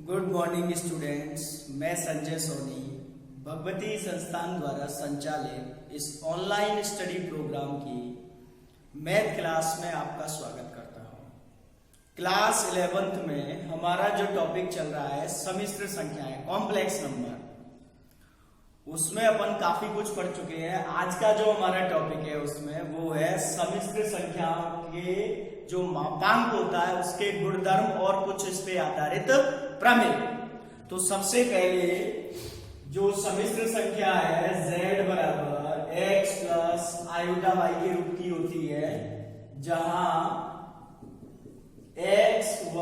Good morning students, मैं संजय सोनी भगवती संस्थान द्वारा संचालित इस ऑनलाइन स्टडी प्रोग्राम की मैथ क्लास में आपका स्वागत करता हूं। क्लास 11th में हमारा जो टॉपिक चल रहा है सम्मिश्र संख्याएं, कॉम्प्लेक्स नंबर, उसमें अपन काफी कुछ पढ़ चुके हैं। आज का जो हमारा टॉपिक है उसमें वो है सम्मिश्र संख्याओं के जो मापांक होता है उसके गुणधर्म और कुछ इस पे आधारित प्रमेय। तो सबसे पहले जो सम्मिश्र संख्या है z बराबर x प्लस आयोटा y के रूप की होती है, जहां x व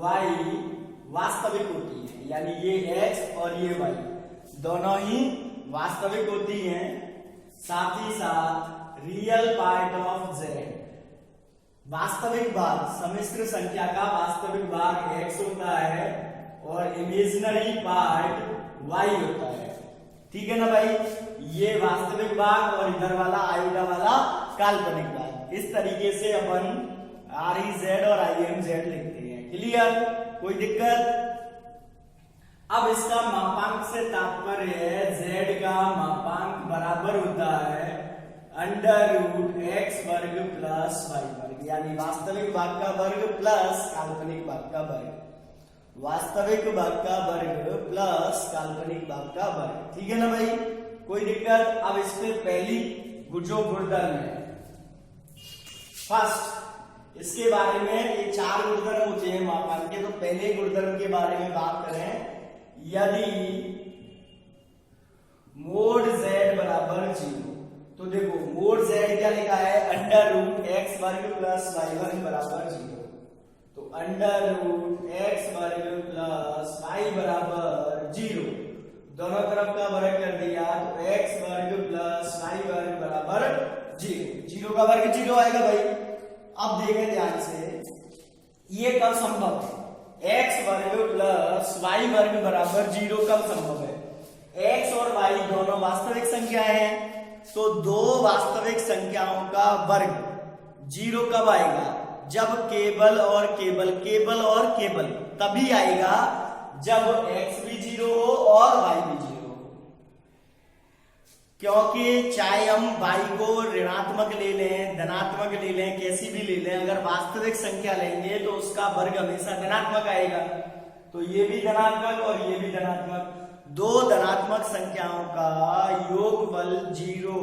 y वास्तविक होती है, यानी ये x और ये y दोनों ही वास्तविक होती हैं। साथ ही साथ रियल पार्ट ऑफ z, वास्तविक भाग, सम्मिश्र संख्या का वास्तविक भाग x होता है और इमेजिनरी पार्ट y होता है। ठीक है ना भाई, ये वास्तविक भाग और इधर वाला आयोटा वाला काल्पनिक भाग। इस तरीके से अपन REZ और IMZ लिखते हैं। क्लियर? कोई दिक्कत? अब इसका मापांक से तात्पर्य है z का मापांक बराबर होता है √x वर्ग प्लस y वर्ग, यानी वास्तविक भाग का वर्ग प्लस काल्पनिक भाग का वर्ग, वास्तविक भाग का वर्ग प्लस काल्पनिक भाग का वर्ग। ठीक है ना भाई, कोई दिक्कत? अब इसमें पहली जो गुणधर्म है, फर्स्ट, इसके बारे में ये 4 गुणधर्म होते हैं मापांक के। तो पहले गुणधर्म के बारे में बात करें, यदि मोड z बराबर 0, तो देखो मोड z क्या लिखा है, √x वर्ग प्लस y वर्ग बराबर 0। तो √x वर्ग प्लस y बराबर 0, दोनों तरफ का वर्ग कर दिया तो x वर्ग प्लस y वर्ग बराबर 0। 0 का वर्ग 0 आएगा भाई। अब देखें ध्यान से, ये कब संभव है? x वर्ग प्लस y वर्ग बराबर 0 कब संभव है? x और y दोनों वास्तविक संख्याएं हैं, तो दो वास्तविक संख्याओं का वर्ग 0 कब आएगा? जब केवल और केवल तभी आएगा जब x भी 0 हो और y भी 0 हो। क्योंकि चाहे हम y को ऋणात्मक ले लें, धनात्मक ले लें, कैसी भी ले लें, अगर वास्तविक संख्या लेंगे तो उसका वर्ग हमेशा धनात्मक आएगा। तो ये भी धनात्मक और ये भी धनात्मक, दो धनात्मक संख्याओं का योगफल 0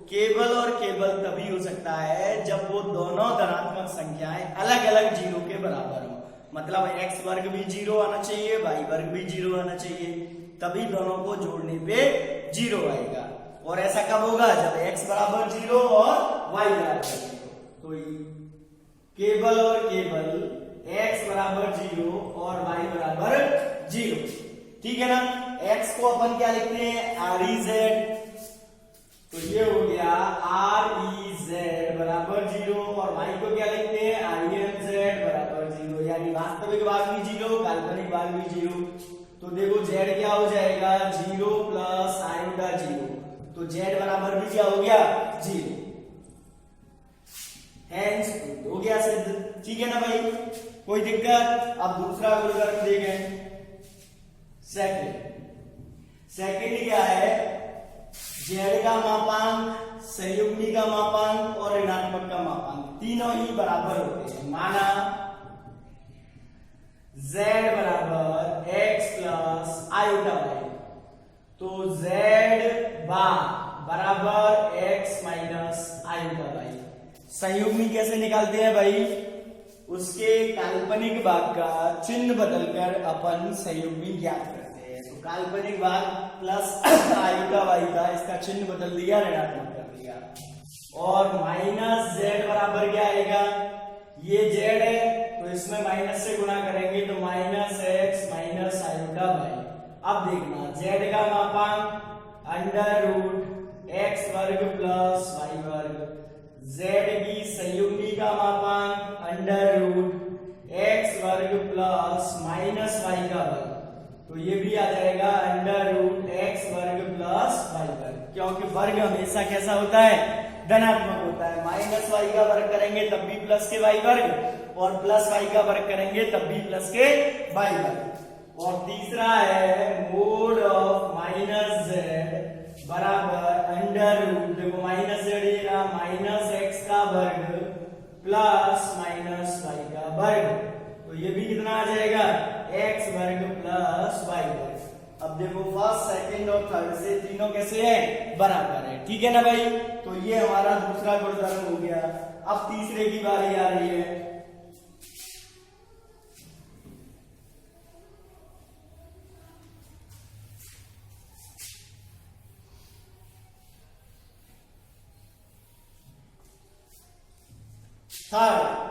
केवल और केवल तभी हो सकता है जब वो दोनों धनात्मक संख्याएं अलग अलग 0 के बराबर हो। मतलब x वर्ग भी 0 आना चाहिए, y वर्ग भी 0 आना चाहिए, तभी दोनों को जोड़ने पे 0 आएगा। और ऐसा कब होगा? जब x बराबर 0 और y बराबर 0। तो केवल और केवल x बराबर 0 और y बराबर 0। ठीक है ना? x को अपन क्या लिखते हैं? REZ। तो ये हो गया REZ बराबर 0, और y को क्या लिखते हैं? IMZ बराबर 0, यानी वास्तविक भाग भी 0, काल्पनिक भाग भी 0। तो देखो z क्या हो जाएगा? 0 प्लस आयोटा 0, तो z बराबर भी क्या हो गया? 0। हेंस हो गया सिद्ध। ठीक है ना भाई, कोई दिक्कत? अब दूसरा गुणधर्म देखें, सेकंड क्या है? z का मापांक, संयुग्मी का मापांक और ऋणात्मक का मापांक तीनों ही बराबर होते हैं। माना z बराबर x प्लस आयोटा y, तो z बार बराबर x माइनस आयोटा y। संयुग्मी कैसे निकालते हैं भाई? उसके काल्पनिक भाग का चिन्ह बदलकर अपन संयुग्मी ज्ञात करते हैं। तो काल्पनिक भाग प्लस आयोटा y था, इसका चिन्ह बदल दिया, ऋणात्मक कर दिया, और माइनस z बराबर क्या आएगा? ये z है तो इसमें माइनस से गुणा करेंगे तो minus x minus iota y। अब देखना, z का मापांक √x वर्ग प्लस y वर्ग, z की संयुग्मी का मापांक √x वर्ग प्लस माइनस y का वर्ग, तो ये भी आ जाएगा √x वर्ग प्लस y वर्ग, क्योंकि वर्ग हमेशा कैसा होता है? धनात्मक होता है। माइनस y का वर्ग करेंगे तब भी प्लस के y वर्ग, और प्लस वाई का वर्ग करेंगे तब भी प्लस के वाई वर्ग। और तीसरा है मोड ऑफ माइनस जेड बराबर अंडर रूट, देखो माइनस जेड ये माइनस एक्स का वर्ग प्लस माइनस वाई का वर्ग, तो ये भी कितना आ जाएगा एक्स वर्ग प्लस वाई वर्ग। अब देखो फर्स्ट सेकंड और थर्ड से तीनों कैसे हैं बराबर है, ठीक है ना भाई। तो ये हमारा दूसरा गुणधर्म हो गया। अब तीसरे की बारी आ रही है। थर्ड,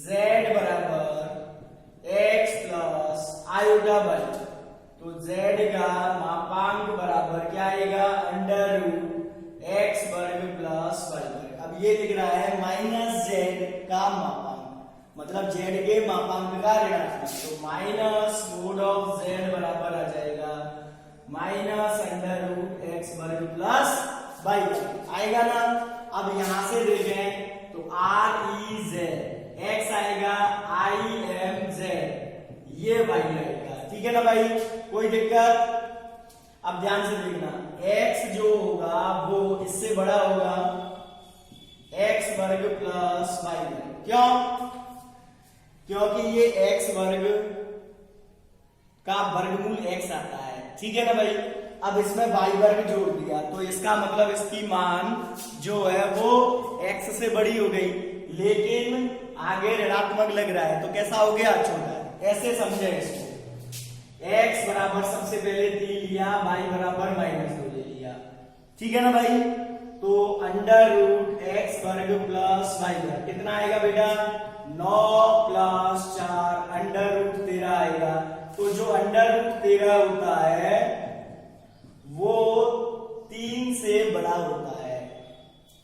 z बराबर x प्लस आयोटा वाई, तो z का मापांक बराबर क्या आएगा अंडर रूट एक्स वर्ग प्लस वाई वर्ग। अब ये लिख रहा है माइनस जेड का मापांक, मतलब z के मापांक का ऋणात्मक, तो माइनस मोड ऑफ z बराबर आ जाएगा माइनस अंडर रूट एक्स वर्ग प्लस वाई वर्ग आएगा ना। अब यहां से देखें तो आर ई जेड, एक्स आएगा आई एम जेड, ये वाई आएगा, ठीक है ना भाई, कोई दिक्कत। अब ध्यान से देखना, x जो होगा वो इससे बड़ा होगा एक्स वर्ग प्लस वाई वर्ग। क्यों? क्योंकि ये एक्स वर्ग का वर्गमूल x आता है, ठीक है ना भाई। अब इसमें वाई वर्ग जोड़ दिया तो इसका मतलब इसकी मान जो है वो x से बड़ी हो गई, लेकिन आगे ऋणात्मक लग रहा है तो कैसा हो गया छोटा। ऐसे समझे इसको, x बराबर सबसे पहले 3 लिया, y बराबर -2 ले लिया, ठीक है ना भाई। तो अंडर रूट एक्स वर्ग प्लस वाई वर्ग कितना आएगा बेटा 9 प्लस 4 अंडर रूट 13 आएगा। तो जो अंडर रूट 13 होता है वो 3 से बड़ा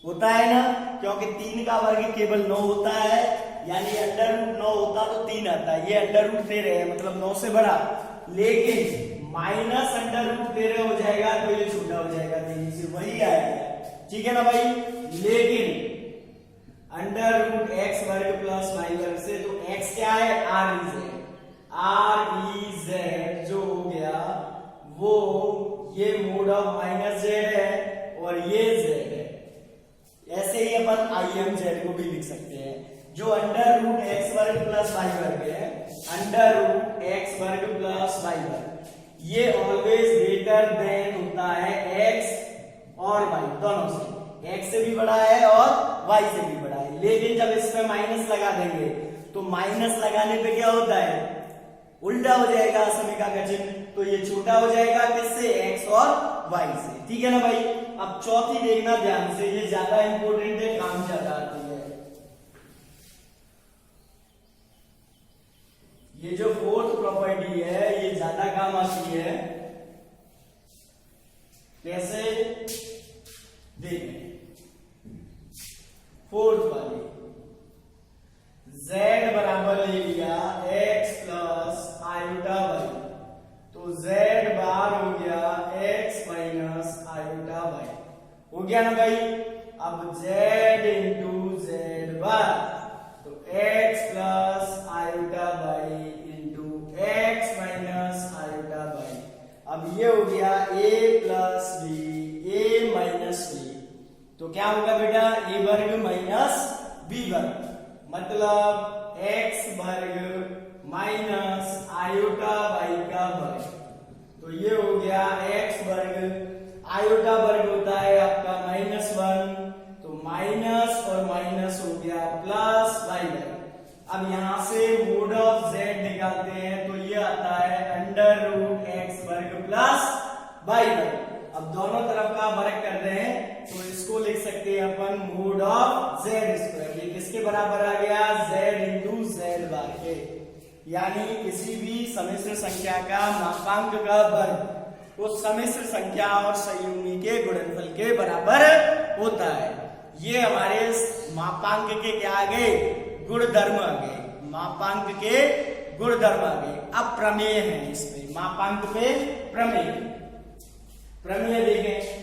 होता है ना, क्योंकि 3 का वर्ग केवल 9 होता है, यानी अंडर रूट 9 होता तो 3 आता है, ये अंडर रूट 13 है मतलब 9 से बड़ा, लेकिन माइनस अंडर रूट 13 हो जाएगा तो ये छोटा हो जाएगा 3 से, वही आएगा, ठीक है ना भाई। लेकिन अंडर रूट एक्स वर्ग प्लस वाई वर्ग से तो एक्स क्या है आर ई जेड जो हो गया वो ये मोड ऑफ माइनस जेड है और ये जेड है। ऐसे ही अपन आई एम जेड को भी लिख सकते हैं, जो अंडर रूट एक्स वर्ग प्लस वाई वर्ग है, अंडर रूट एक्स वर्ग प्लस वाई वर्ग, ये ऑलवेज ग्रेटर देन होता है एक्स और वाई दोनों से, एक्स से भी बड़ा है और वाई से भी बड़ा है। लेकिन जब इसमें माइनस लगा देंगे तो माइनस लगाने पे क्या होता है उल्टा हो जाएगा समीका का चिन्ह, तो ये छोटा हो जाएगा किससे एक्स और वाई से, ठीक है ना भाई। अब चौथी देखना ध्यान से, ये ज्यादा इंपॉर्टेंट है, काम ज्यादा आती है। ये जो फोर्थ प्रॉपर्टी है ये ज्यादा काम आती है, कैसे देखें फोर्थ वाली, z बराबर ले लिया x प्लस आयोटा वाई, तो z बार हो गया x माइनस आयोटा वाई, हो गया ना भाई। अब z इंटू जेड बार, तो x plus iota Y into X minus iota Y. अब ये हो गया a plus B a minus B, तो क्या होगा बेटा a वर्ग माइनस b वर्ग, मतलब x वर्ग माइनस आयोटा वाई का वर्ग, तो ये हो गया x वर्ग, आयोटा वर्ग होता है आपका -1, तो माइनस और माइनस हो गया प्लस वाई वर्ग। अब यहां से मोड ऑफ z निकालते हैं तो ये आता है अंडर रूट एक्स वर्ग प्लस वाई वर्ग। अब दोनों तरफ का वर्ग कर रहे हैं तो इसको लिख सकते हैं अपन मोड ऑफ जेड स्क्वायर, ये किसके बराबर आ गया z इंटू जेड बार के, यानी किसी भी सम्मिश्र संख्या का मापांक का वर्ग उस सम्मिश्र संख्या और संयुग्मी के गुणनफल के बराबर होता है। ये हमारे मापांक के क्या आ गए गुणधर्म आ गए, मापांक के गुणधर्म आ गए। अब प्रमेय है इसमें, मापांक पे प्रमेय, प्रमेय देखें।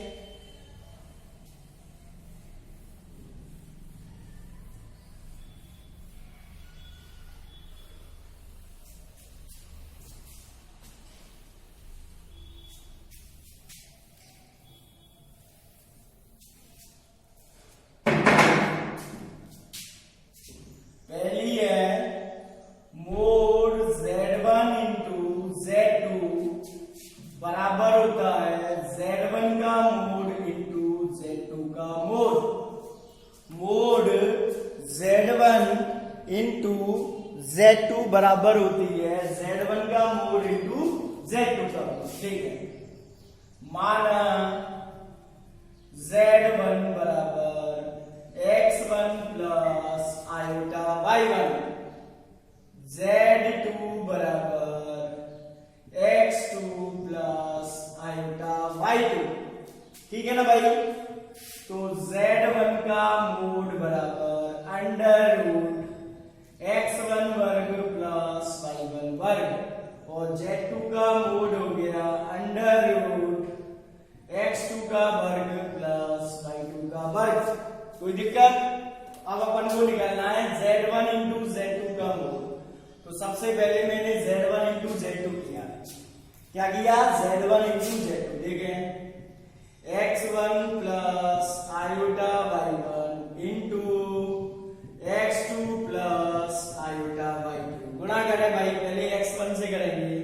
पहली है मोड Z1 इंटू Z2 बराबर होता है Z1 का मोड इंटू Z2 का mode. Mode Z1 into Z2 बराबर होती है Z1 का मोड इंटू Z2 का मोड। ठीक है, माना Z1 बराबर x1 plus iota y1, Z2 बराबर x2 प्लस आयोटा y2। ठीक है ना भाई। तो Z1 का मोड बराबर अंडर रूट x1 वर्ग प्लस y1 वर्ग और Z2 का मोड हो गया अंडर रूट x2 का वर्ग प्लस y2 का वर्ग। कोई दिक्कत? अब अपन को निकालना है Z1 इंटू Z2 का मोड। तो सबसे पहले मैंने Z1 इंटू Z2 किया। क्या किया? Z1 into Z2। देखें x1 plus iota y1 into x2 plus iota y2 गुणा करें भाई, पहले x1 से करेंगे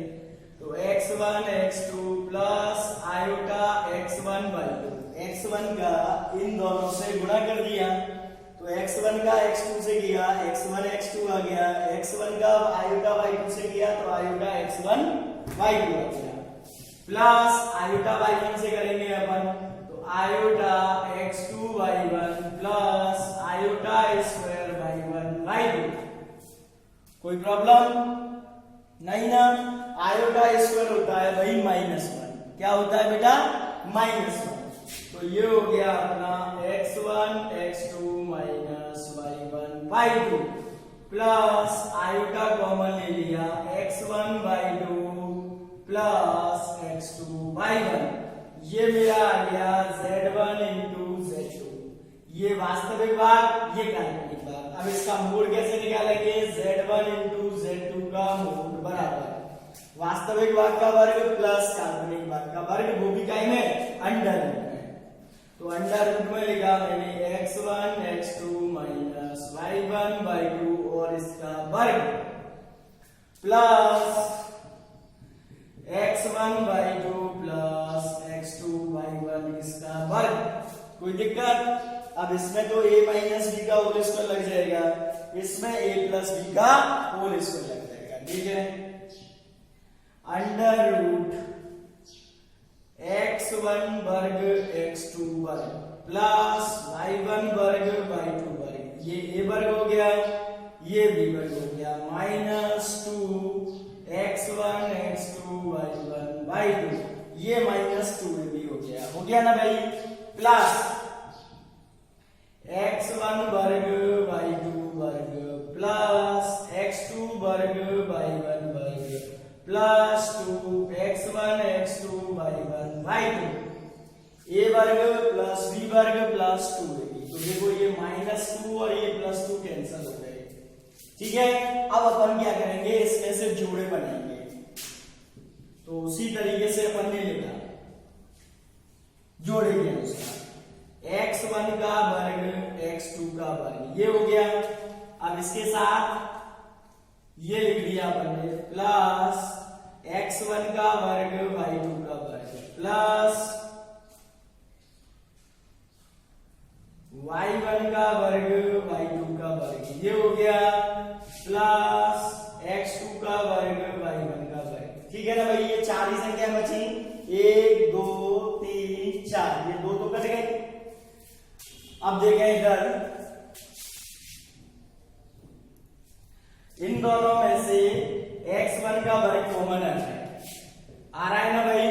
तो x1 x2 plus iota x1 y2। x1 का इन दोनों से गुणा कर दिया तो x1 का x2 से किया x1 x2 आ गया, x1 का आयोटा y2 से किया तो आयोटा x1 y2 आ गया, प्लस आयोटा y1 से करेंगे अपन तो iota x2 y1 plus iota square y1 y2। कोई प्रॉब्लम नहीं ना? आयोटा स्क्वायर होता है भाई -1। क्या होता है बेटा? -1। तो ये हो गया अपना x1 x2 minus y1 y2 plus iota common ले लिया x1 y2 plus x2 y1। ये मेरा आ गया Z1 इंटू Z2। ये वास्तविक भाग, ये काल्पनिक भाग। अब इसका मोड कैसे निकालेंगे? Z1 इंटू Z2 का मोड बराबर वास्तविक भाग का वर्ग प्लस काल्पनिक भाग का वर्ग, वो भी काय में? अंडर रूट में। तो अंडर रूट में लिखा मैंने x1 x2 minus y1 y2 और इसका वर्ग plus x1 y2 plus x2 y1 इसका वर्ग। कोई दिक्कत? अब इसमें तो a माइनस b का होल स्क्वायर लग जाएगा, इसमें a प्लस b का होल स्क्वायर लग जाएगा। ठीक है, अंडर रूट x1 वर्ग x2 वर्ग प्लस y1 वर्ग y2 वर्ग, ये a वर्ग हो गया, ये b वर्ग हो गया, -2 x1 x2 y1 y2, ये -2ab हो गया ना भाई, प्लस x1 वर्ग y2 वर्ग प्लस x2 वर्ग y1 वर्ग plus 2 x1 x2 y1 y2, a वर्ग प्लस b वर्ग प्लस 2ab। तो देखो ये -2 और ये +2 कैंसिल हो गए। ठीक है, अब अपन क्या करेंगे? इसमें से जोड़े बनाएंगे। तो उसी तरीके से अपन ने लिखा जोड़े के अनुसार x1 का वर्ग x2 का वर्ग, ये हो गया। अब इसके साथ ये लिख दिया अपन ने प्लस x1 का वर्ग y2 का वर्ग प्लस y1 का वर्ग y2 का वर्ग, ये हो गया, प्लस x2 का वर्ग y1 का वर्ग। ठीक है ना भाई, ये 4 ही संख्या बची, 1 2 3 4, ये 2 तो कट गए। अब देखें इधर, इन दोनों में से x1 का वर्ग कॉमन आ रहा है ना भाई,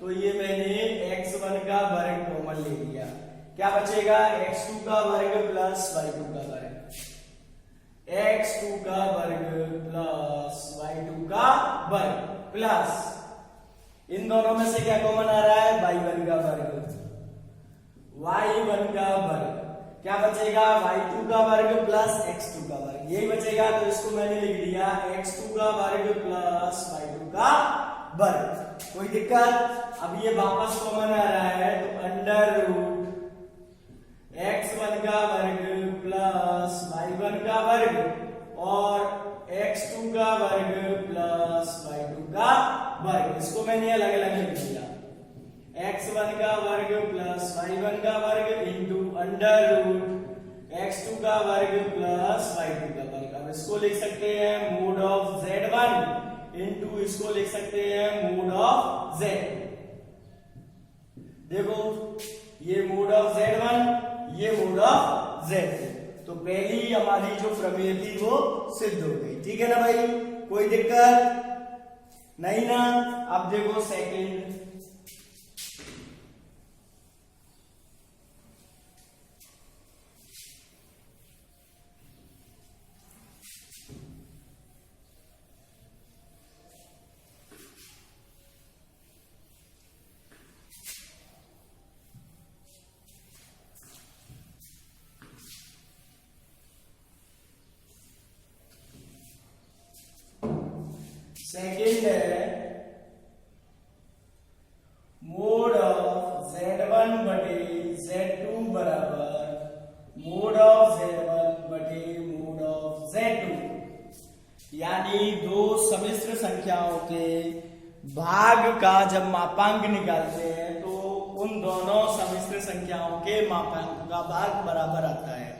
तो ये मैंने x1 का वर्ग कॉमन ले लिया। क्या बचेगा? x2 का वर्ग प्लस y2 का वर्ग, x2 का वर्ग प्लस y2 का वर्ग प्लस इन दोनों में से क्या कॉमन आ रहा है, y1 का वर्ग, y1 का वर्ग, क्या बचेगा, y2 का वर्ग प्लस x2 का वर्ग, यही बचेगा। तो इसको मैंने लिख दिया x2 का वर्ग प्लस y2 का वर्ग। कोई दिक्कत? अब ये वापस कॉमन आ रहा है, तो अंडर रूट x1 का वर्ग प्लस y1 का वर्ग और x2 का वर्ग प्लस y2 का वर्ग, इसको मैंने अलग अलग लिख दिया, x1 का वर्ग प्लस y1 का वर्ग इंटू अंडर रूट x2 का वर्ग प्लस y2 का वर्ग। अब इसको लिख सकते हैं मोड ऑफ z1 इंटू इसको लिख सकते हैं मोड ऑफ z। देखो ये मोड ऑफ z1, ये मोड ऑफ z2, तो पहली हमारी जो प्रमेय थी वो सिद्ध हो गई। ठीक है ना भाई, कोई दिक्कत नहीं ना। अब देखो सेकंड, सेकंड है मोड ऑफ z1 बटे z2 बराबर मोड ऑफ z1 बटे मोड ऑफ z2, यानी दो सम्मिश्र संख्याओं के भाग का जब मापांक निकालते हैं तो उन दोनों सम्मिश्र संख्याओं के मापांक का भाग बराबर आता है।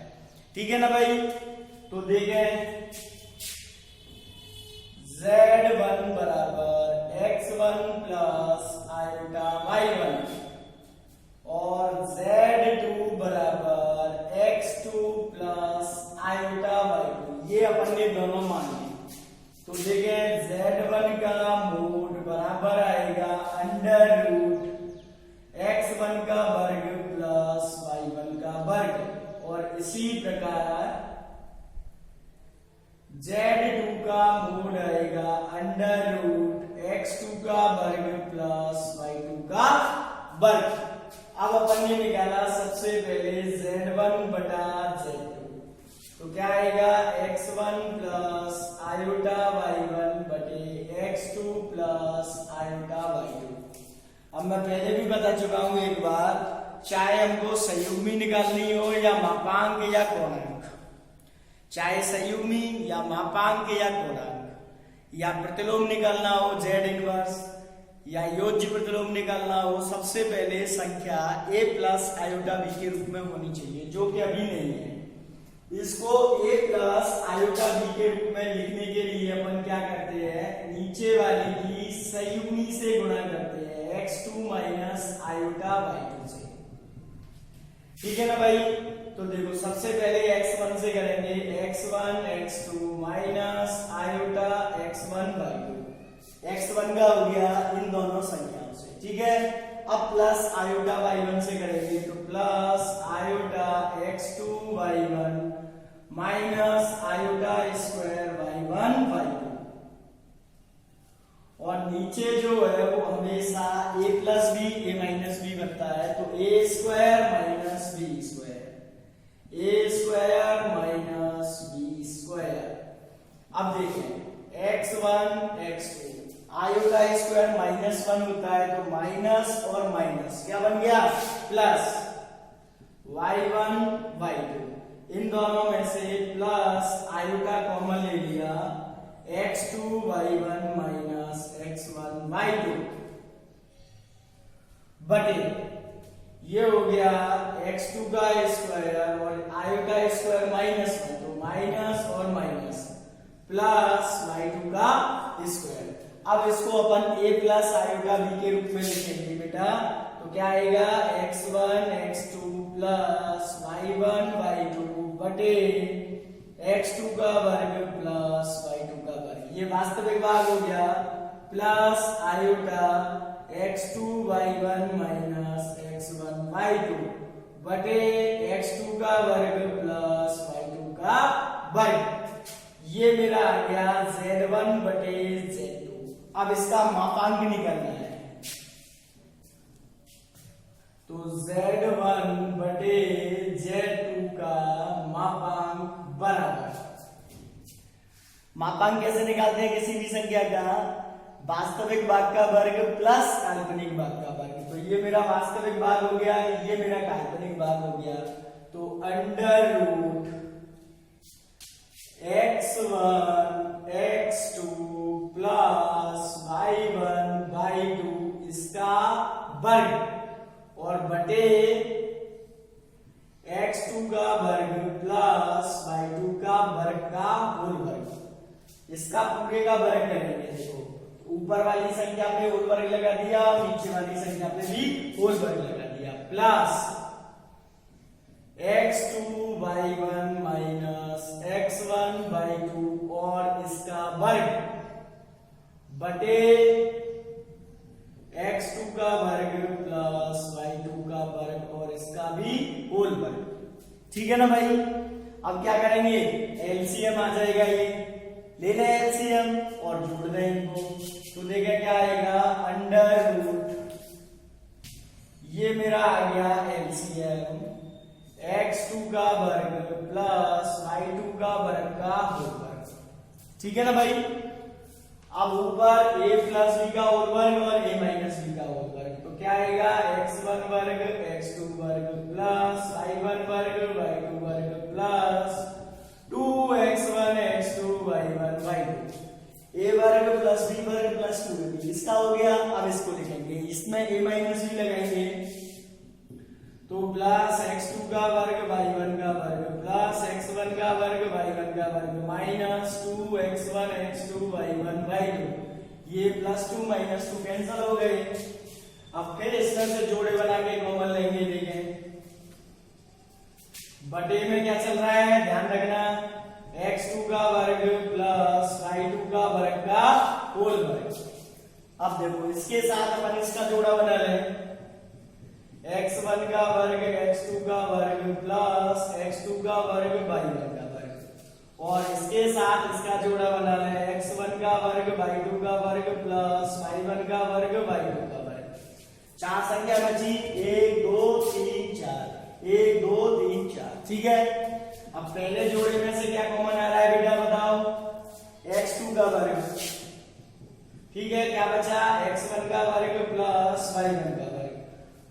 ठीक है ना भाई, तो देखें z1 बराबर x1 प्लस आयोटा y1 और z2 बराबर x2 प्लस आयोटा y2, ये अपन ने दोनों मान ली। तो देखें z1 का मोड बराबर आएगा अंडर रूट x1 का वर्ग प्लस y1 का वर्ग और इसी प्रकार z2 का मोड आएगा अंडर रूट x2 का वर्ग प्लस y2 का वर्ग। अब अपन ने निकाला सबसे पहले z1 बटा z2, तो क्या आएगा x1 प्लस आयोटा y1 बटे x2 प्लस आयोटा y2। अब मैं पहले भी बता चुका हूं एक बार, चाहे हमको संयुग्मी निकालनी हो या मापांक या कोणांक, चाहे संयुग्मी या मापांक या कोणांक या प्रतिलोम निकालना हो z इनवर्स या योज्य प्रतिलोम निकालना हो, सबसे पहले संख्या a प्लस आयोटा b के रूप में होनी चाहिए, जो कि अभी नहीं है। इसको a प्लस आयोटा b के रूप में लिखने के लिए अपन क्या करते हैं, नीचे वाली की संयुग्मी से गुणा करते हैं x2 माइनस आयोटा y2 से। ठीक है ना भाई, तो देखो सबसे पहले x1 से करेंगे x1 x2 minus iota x1 y2, x1 का हो गया इन दोनों संख्याओं से। ठीक है, अब प्लस आयोटा y1 से करेंगे तो plus iota x2 y1 minus iota square y1 y2, और नीचे जो है वो हमेशा a plus B a minus b बनता है, तो a square minus b square, a square minus b square. अब देखें x1 x2 आयोटा स्क्वायर -1 होता है, तो माइनस और माइनस क्या बन गया प्लस, y1 y2 इन दोनों में से प्लस आयोटा कॉमन ले लिया x2 y1 minus x1 y2 बटे ये हो गया x2 का स्क्वायर और आयोटा स्क्वायर -1, तो माइनस और माइनस प्लस y2 का स्क्वायर। अब इसको अपन a प्लस आयोटा b के रूप में लिखेंगे बेटा, तो क्या आएगा x1 x2 plus y1 y2 बटे x2 का वर्ग प्लस y2 का वर्ग, ये वास्तविक भाग हो गया plus iota x2 y1 minus x1 y2 बटे x2 का वर्ग प्लस y2 का वर्ग। ये मेरा आ गया z1 बटे z2। अब इसका मापांक निकालना है, तो Z1 बटे Z2 का मापांक बराबर, मापांक कैसे निकालते हैं किसी भी संख्या का, वास्तविक भाग का वर्ग प्लस काल्पनिक भाग का वर्ग। तो ये मेरा वास्तविक भाग हो गया, ये मेरा काल्पनिक भाग हो गया। तो under root x1 x2 plus y1 y2 इसका वर्ग और बटे x2 का वर्ग प्लस y2 का वर्ग का होल वर्ग। इसका पूरे का वर्ग करेंगे। देखो ऊपर वाली संख्या पे होल वर्ग लगा दिया और नीचे वाली संख्या पे भी होल वर्ग लगा दिया, plus x2 y1 minus x1 y2 और इसका वर्ग बटे x2 का वर्ग प्लस y2 का वर्ग और इसका भी होल वर्ग। ठीक है ना भाई। अब क्या करेंगे, एलसीएम आ जाएगा, ये ले लें एलसीएम और जोड़ दें इनको। तो देखिए क्या आएगा, अंडर रूट ये मेरा आ गया एलसीएम x2 का वर्ग प्लस y2 का वर्ग का होल वर्ग। ठीक है ना भाई। अब ऊपर a प्लस b का होल वर्ग और a माइनस b का होल वर्ग। तो क्या आएगा, x1 वर्ग x2 वर्ग प्लस y1 वर्ग y2 वर्ग plus 2x1 x2 y1 y2। a वर्ग प्लस b वर्ग प्लस 2ab इसका हो गया। अब इसको लिखेंगे, इसमें a माइनस b लगाएंगे तो प्लस x2 का वर्ग y1 का वर्ग प्लस x1 का वर्ग y1 का वर्ग minus 2x1 x2 y1 y2। ये प्लस 2 माइनस 2 कैंसिल हो गए। अब फिर इसमें से जोड़े बना के कॉमन लेंगे। देखें बटे में क्या चल रहा है, ध्यान रखना, x2 का वर्ग प्लस y2 का वर्ग का होल वर्ग। अब देखो इसके साथ अपन इसका जोड़ा बना लें, x1 का वर्ग x2 का वर्ग प्लस x2 का वर्ग y1 का वर्ग और इसके साथ इसका जोड़ा बना लें, x1 का वर्ग y2 का वर्ग प्लस y1 का वर्ग y2 का वर्ग। चार संख्या बची, 1 2 3 4, 1 2 3 4। ठीक है। अब पहले जोड़े में से क्या कॉमन आ रहा है बेटा बताओ, x2 का वर्ग। ठीक है, क्या बचा, x1 का वर्ग प्लस y1 का वर्ग।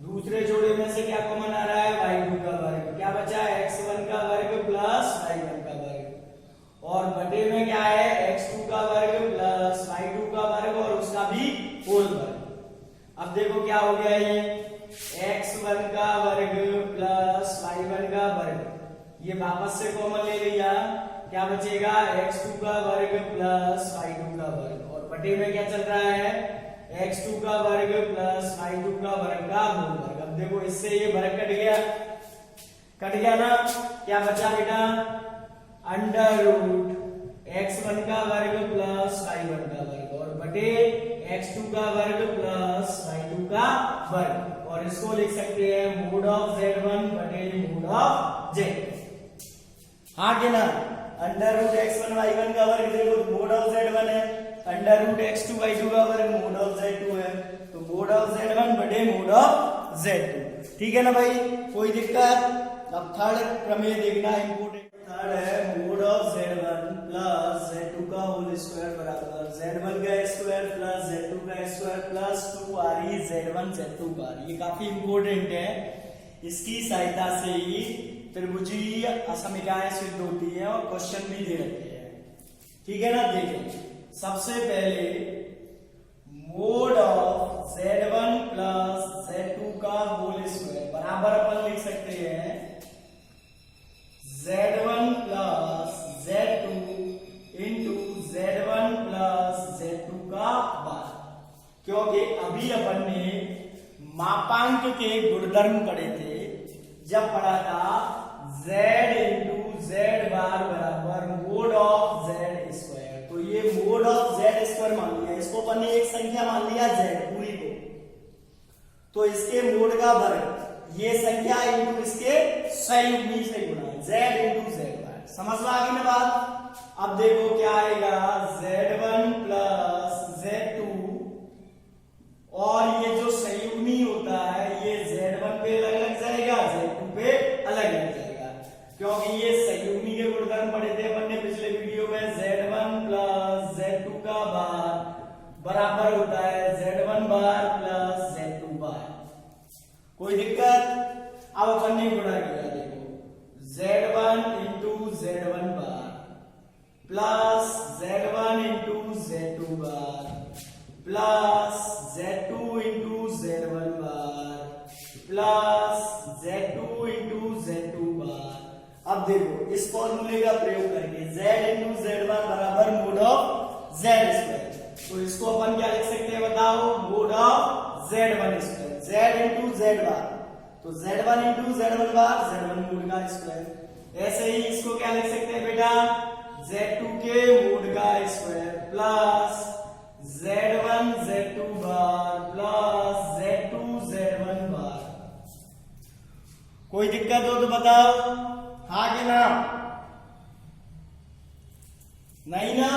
दूसरे जोड़े में से क्या कॉमन आ रहा है, y2 का वर्ग। क्या बचा, x1 का वर्ग प्लस y1 का वर्ग और बटे में क्या है, x2 का वर्ग प्लस y2 का वर्ग और उसका भी होल वर्ग। अब देखो क्या हो गया, ये x1 का वर्ग प्लस y1 का वर्ग ये वापस से कॉमन ले लिया। क्या बचेगा, x2 का वर्ग प्लस y2 का वर्ग और बटे में क्या चल रहा है, x2 का वर्ग प्लस y2 का वर्ग का होल वर्ग। अब देखो इससे ये वर्ग कट गया ना। क्या बचा बेटा, अंडर रूट x1 का वर्ग प्लस y1 का वर्ग और बटे x2 का वर्ग प्लस y2 का वर्ग और इसको लिख सकते हैं मोड ऑफ z1 बटे मोड ऑफ z। हाँ के ना, अंडर रूट x1 y1 का वर्ग देखो मोड ऑफ z1 है, अंडर रूट x2 y2 का वर्ग मोड ऑफ z2 है, तो मोड ऑफ z1 बटे मोड ऑफ z2। ठीक है ना भाई, कोई दिक्कत। अब थर्ड प्रमेय देखना इंपोर्टेंट। थर्ड है mode of z1 plus z2 का होल स्क्वायर बराबर z1 का स्क्वायर प्लस z2 का square plus 2re z1 z2 का। ये काफी इंपोर्टेंट है, इसकी सहायता से ही त्रिभुजीय असमीकरण सिद्ध होती है और क्वेश्चन भी दे रखे हैं। ठीक है ना। देखें सबसे पहले mode of z1 plus z2 का होल स्क्वायर बराबर अपन लिख सकते हैं z1 plus z2 into z1 plus z2 का वर्ग, क्योंकि अभी अपन ने मापांक के गुणधर्म पढ़े थे जब पढ़ा था z इंटू z बार बराबर मोड ऑफ z स्क्वायर। तो ये मोड ऑफ z स्क्वायर मान लिया, इसको अपन ने एक संख्या मान लिया z पूरी को, तो इसके मोड का वर्ग ये संख्या इंटू इसके संयुग्मी से गुणा z इंटू z बार। समझ में आ गई ना बात। अब देखो क्या आएगा, z1 प्लस z2 और ये जो संयुग्मी होता है ये z1 पे बार बराबर होता है Z1 बार प्लस Z2 बार। कोई दिक्कत? अब अपन ने गुणा किया, देखो Z1 इंटू Z1 बार प्लस Z1 इंटू Z2 बार प्लस Z2 इंटू Z1 बार प्लस Z2 इंटू Z2 बार। अब देखो इस फॉर्मूले का प्रयोग करके Z इंटू Z1 बराबर मोड ऑफ Z स्क्वायर, तो इसको अपन क्या लिख सकते हैं बताओ? Mode of Z1 square, Z into Z बार, तो Z1 इंटू Z1 बार Z1 मोड का स्क्वायर। ऐसे ही इसको क्या लिख सकते हैं बेटा? Z2 के मोड का स्क्वायर प्लस Z1 Z2 बार प्लस Z2 Z1 बार। कोई दिक्कत हो तो बताओ, हाँ कि ना? नहीं ना?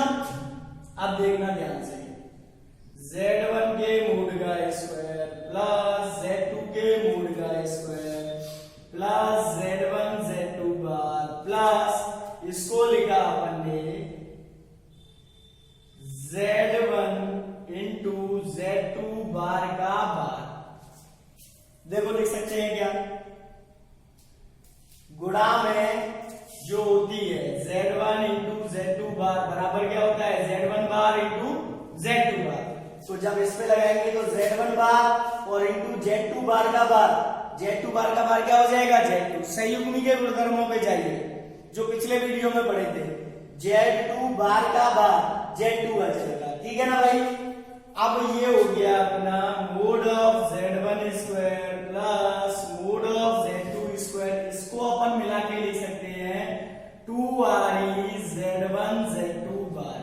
अब देखना ध्यान से, Z1 के मोड का स्क्वायर प्लस Z2 के मोड का स्क्वायर प्लस Z1 Z2 बार प्लस इसको लिखा अपन ने Z1 इंटू Z2 बार का बार। देखो लिख सकते हैं क्या? गुणा में जो होती है Z1 इंटू Z2 बार बराबर क्या होता है? Z1 बार इंटू Z2 बार। तो जब इस पे लगाएंगे तो Z1 बार और इंटू Z2 बार का बार, Z2 बार का बार क्या हो जाएगा? Z2। संयुग्मी के गुणधर्मों पे जाइए जो पिछले वीडियो में पढ़े थे, Z2 बार का बार Z2 आ जाएगा, ठीक है ना भाई? अब ये हो गया अपना mode of Z1 square plus mode of Z2 square. इसको अपन मिला के लिख सकते हैं 2RE Z1 Z2 बार।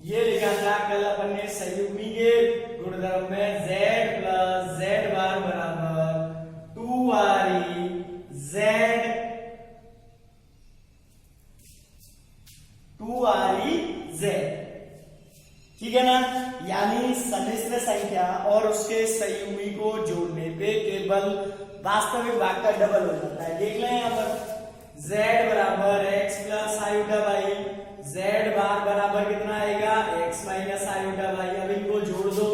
ये लिखा था कल अपन ने संयुग्मी के गुणधर्म में Z प्लस Z बार बराबर 2RE Z, ठीक है ना? यानी सम्मिश्र संख्या और उसके संयुग्मी को जोड़ने पे केवल वास्तविक भाग का डबल हो जाता है। देख लें यहाँ पर Z बराबर x plus iota by Z बार बराबर कितना आएगा? x minus iota by. अब इनको जोड़ दो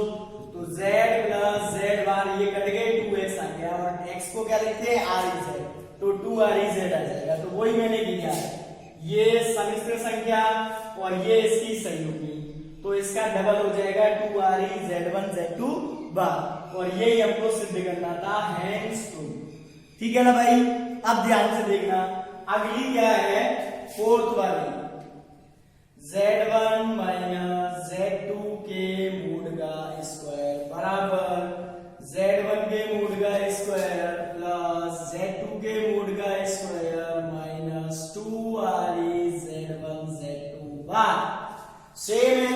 तो Z प्लस Z बार ये कट गए, 2x आ गया और x को क्या लिखते हैं? REZ, तो 2REZ आ जाएगा। तो वही मैंने किया है, ये सम्मिश्र संख्या और ये इसकी संयुग्मी, तो इसका डबल हो जाएगा 2RE Z1 Z2 बार, और यही हमको सिद्ध करना था, हैंस प्रूफ। ठीक है ना भाई? अब ध्यान से देखना, अगली क्या है? फोर्थ वाली, Z1 माइनस Z2 के मूड का स्क्वायर बराबर Z1 के मूड का स्क्वायर प्लस Z2 के मूड का square minus 2RE Z1 Z2 बार। सेम है,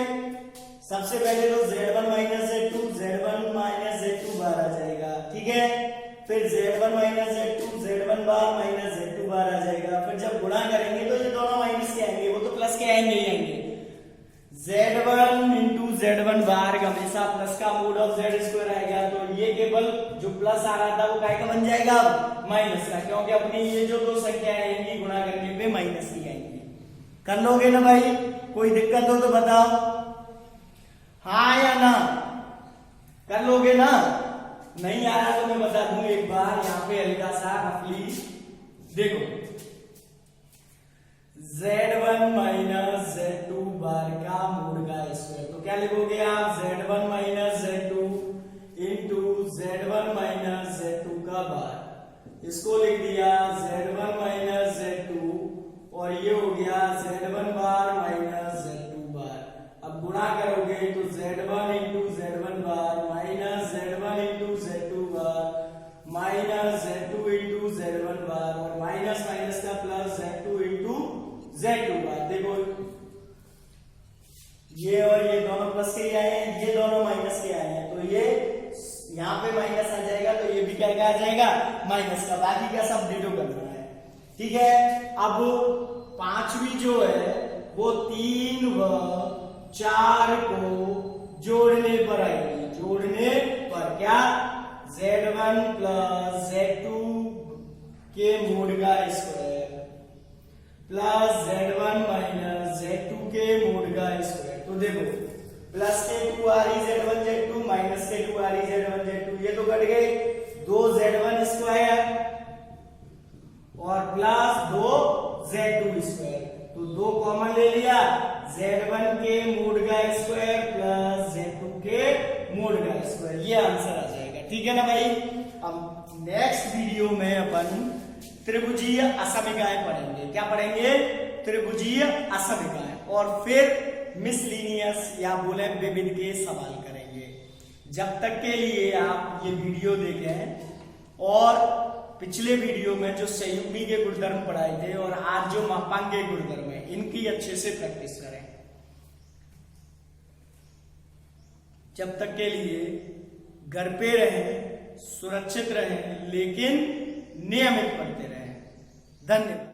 सबसे पहले तो Z1 माइनस Z2 बार आ जाएगा, ठीक है? फिर Z1 माइनस Z1 बार माइनस Z2 बार आ जाएगा। फिर जब गुणा करेंगे तो ये दोनों माइनस के आएंगे, वो तो प्लस के आएंगे ही आएंगे। Z1 इंटू Z1 बार हमेशा प्लस का मोड ऑफ Z स्क्वायर आएगा, तो ये केवल जो प्लस आ रहा था वो काय का बन जाएगा? माइनस का, क्योंकि अपनी ये जो दो संख्याएं आएंगी गुणा करने पे माइनस ही आएंगी। कर लोगे ना भाई? कोई दिक्कत हो तो बताओ, हाँ या ना? कर लोगे ना? नहीं आ रहा तो मैं बता दूं एक बार, यहाँ पे हल्का सा रफली देखो, Z1 माइनस Z2 बार का मूड का स्क्वायर, तो क्या लिखोगे आप? Z1 minus Z2 into Z1 minus Z2 का बार। इसको लिख दिया Z1 माइनस Z2 और ये हो गया Z1 बार माइनस Z2 बार। अब गुणा करोगे तो Z1 इंटू Z1 बार माइनस Z1 इंटू Z2 बार माइनस Z2 इंटू Z1 बार और माइनस माइनस का प्लस Z2 इंटू Z2 बार। देखो ये और ये दोनों प्लस के आए हैं, ये दोनों माइनस के आए हैं, तो ये यहाँ पे माइनस आ जाएगा, तो ये भी क्या आ जाएगा? माइनस का। बाकी का सब डिटो करना है, ठीक है? अब पांचवी जो है वो 3 व 4 को जोड़ने पर आएगी। जोड़ने पर क्या? Z1 प्लस Z2 के मूड का square plus Z1 minus Z2 के मूड का स्क्वायर। तो देखो प्लस के 2RE Z1 Z2 माइनस के 2RE Z1 Z2, ये तो कट गए, 2Z1 स्क्वायर और प्लस 2Z2 स्क्वायर, तो 2 कॉमन ले लिया, Z1 के मूड का स्क्वायर प्लस Z2 के मूड का स्क्वायर, ये आंसर आ जाएगा। ठीक है ना भाई। अब नेक्स्ट वीडियो में अपन त्रिभुजीय असमिकाएं पढ़ेंगे। क्या पढ़ेंगे? त्रिभुजीय असमिकाएं, और फिर मिसलिनियस या बोले विविध के सवाल करेंगे। जब तक के लिए आप ये वीडियो देखें और पिछले वीडियो में जो संयुग्मी के गुणधर्म पढ़ाए थे और आज जो मापांक के गुणधर्म है, इनकी अच्छे से प्रैक्टिस करें। जब तक के लिए घर पे रहें, सुरक्षित रहें, लेकिन नियमित पढ़ते रहें। धन्यवाद।